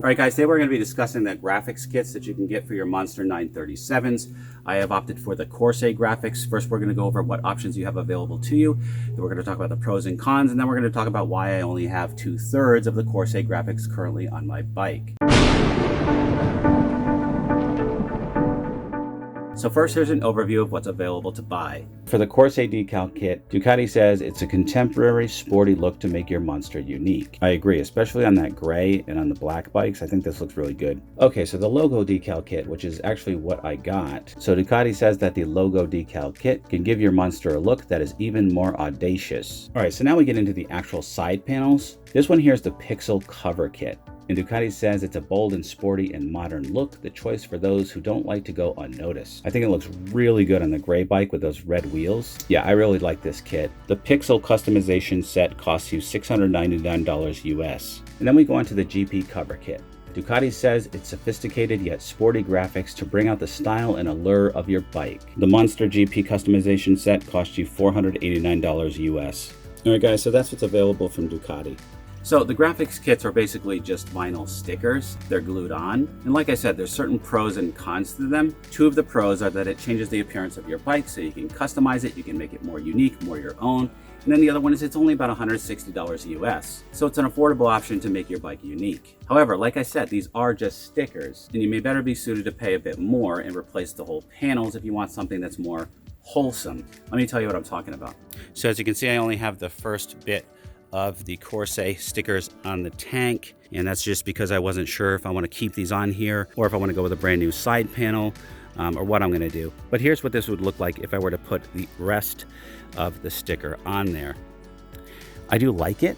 All right, guys, today we're going to be discussing the graphics kits that you can get for your Monster 937s. I have opted for the Corsair graphics. First, we're going to go over what options you have available to you. Then we're going to talk about the pros and cons, and then we're going to talk about why I only have 2/3 of the Corsair graphics currently on my bike. So first, here's an overview of what's available to buy. For the Corsair Decal kit, Ducati says it's a contemporary, sporty look to make your Monster unique. I agree, especially on that gray and on the black bikes. I think this looks really good. Okay, so the logo decal kit, which is actually what I got. So Ducati says that the logo decal kit can give your Monster a look that is even more audacious. All right, so now we get into the actual side panels. This one here is the Pixel cover kit. And Ducati says it's a bold and sporty and modern look, the choice for those who don't like to go unnoticed. I think it looks really good on the gray bike with those red wheels. Yeah, I really like this kit. The Pixel customization set costs you $699 US. And then we go on to the GP cover kit. Ducati says it's sophisticated yet sporty graphics to bring out the style and allure of your bike. The Monster GP customization set costs you $489 US. All right, guys, so that's what's available from Ducati. So the graphics kits are basically just vinyl stickers. They're glued on. And like I said, there's certain pros and cons to them. Two of the pros are that it changes the appearance of your bike, so you can customize it, you can make it more unique, more your own. And then the other one is it's only about $160 US. So it's an affordable option to make your bike unique. However, like I said, these are just stickers, and you may better be suited to pay a bit more and replace the whole panels if you want something that's more wholesome. Let me tell you what I'm talking about. So as you can see, I only have the first bit of the Corsair stickers on the tank, and that's just because I wasn't sure if I want to keep these on here or if I want to go with a brand new side panel or what I'm going to do. But here's what this would look like if I were to put the rest of the sticker on there. I do like it.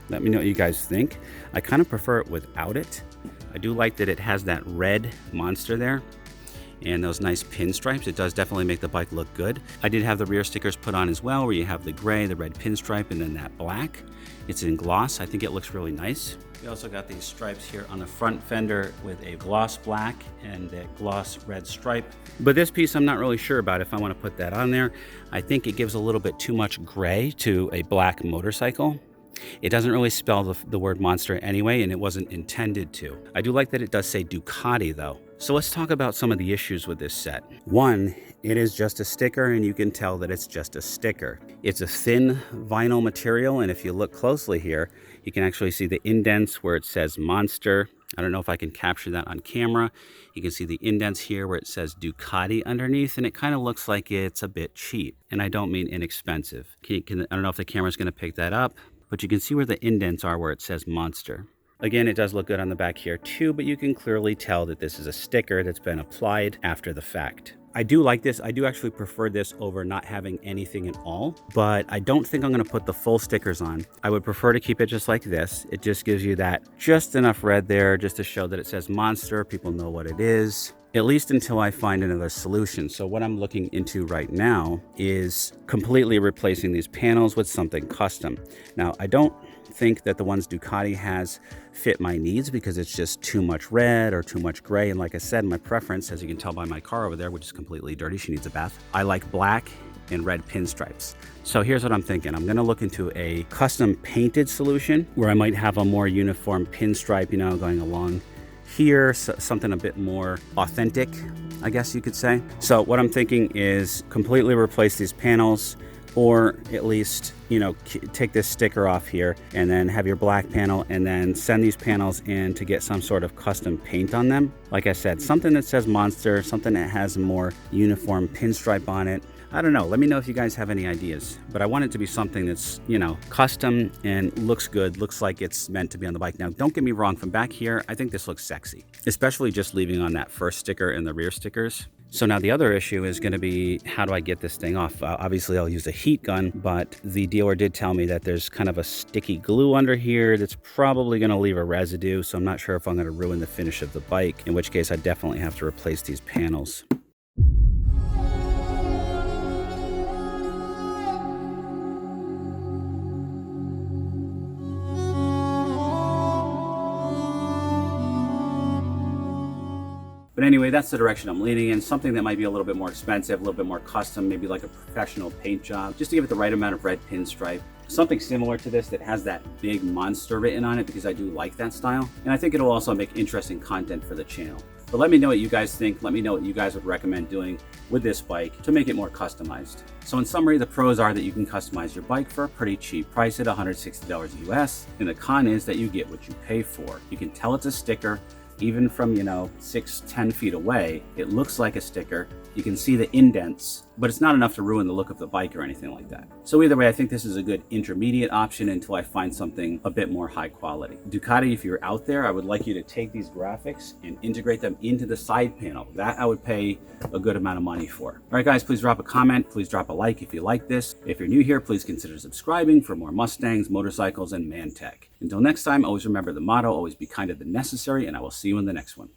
Let me know what you guys think. I kind of prefer it without it. I do like that it has that red Monster there and those nice pinstripes. It does definitely make the bike look good. I did have the rear stickers put on as well, where you have the gray, the red pinstripe, and then that black. It's in gloss. I think it looks really nice. We also got these stripes here on the front fender with a gloss black and a gloss red stripe. But this piece, I'm not really sure about if I want to put that on there. I think it gives a little bit too much gray to a black motorcycle. It doesn't really spell the word Monster anyway, and it wasn't intended to. I do like that it does say Ducati though. So let's talk about some of the issues with this set. One, it is just a sticker, and you can tell that it's just a sticker. It's a thin vinyl material, and if you look closely here, you can actually see the indents where it says Monster. I don't know if I can capture that on camera. You can see the indents here where it says Ducati underneath, and it kind of looks like it's a bit cheap. And I don't mean inexpensive. I don't know if the camera's gonna pick that up, but you can see where the indents are where it says Monster. Again, it does look good on the back here too, but you can clearly tell that this is a sticker that's been applied after the fact. I do like this. I do actually prefer this over not having anything at all, but I don't think I'm going to put the full stickers on. I would prefer to keep it just like this. It just gives you that just enough red there just to show that it says Monster. People know what it is, at least until I find another solution. So what I'm looking into right now is completely replacing these panels with something custom. Now, I don't think that the ones Ducati has fit my needs because it's just too much red or too much gray. And like I said, my preference, as you can tell by my car over there, which is completely dirty, she needs a bath, I like black and red pinstripes. So here's what I'm thinking. I'm gonna look into a custom painted solution where I might have a more uniform pinstripe, going along here, so something a bit more authentic, I guess you could say. So what I'm thinking is completely replace these panels, or at least, take this sticker off here and then have your black panel and then send these panels in to get some sort of custom paint on them. Like I said, something that says Monster, something that has a more uniform pinstripe on it. I don't know. Let me know if you guys have any ideas, but I want it to be something that's, custom and looks good, looks like it's meant to be on the bike. Now, don't get me wrong, from back here, I think this looks sexy, especially just leaving on that first sticker and the rear stickers. So now the other issue is going to be, how do I get this thing off? Obviously, I'll use a heat gun, but the dealer did tell me that there's kind of a sticky glue under here that's probably going to leave a residue, so I'm not sure if I'm going to ruin the finish of the bike, in which case I definitely have to replace these panels. But anyway, that's the direction I'm leaning in. Something that might be a little bit more expensive, a little bit more custom, maybe like a professional paint job, just to give it the right amount of red pinstripe. something similar to this that has that big monster written on it, because I do like that style. And I think it'll also make interesting content for the channel. But let me know what you guys think. Let me know what you guys would recommend doing with this bike to make it more customized. So in summary, the pros are that you can customize your bike for a pretty cheap price at $160 US. And the con is that you get what you pay for. You can tell it's a sticker, even from, 6-10 feet away. It looks like a sticker. You can see the indents, but it's not enough to ruin the look of the bike or anything like that. So either way, I think this is a good intermediate option until I find something a bit more high quality. Ducati, if you're out there, I would like you to take these graphics and integrate them into the side panel. That I would pay a good amount of money for. All right, guys, please drop a comment. Please drop a like if you like this. If you're new here, please consider subscribing for more Mustangs, motorcycles, and man tech. Until next time, always remember the motto, always be kinder than necessary, and I will see you in the next one.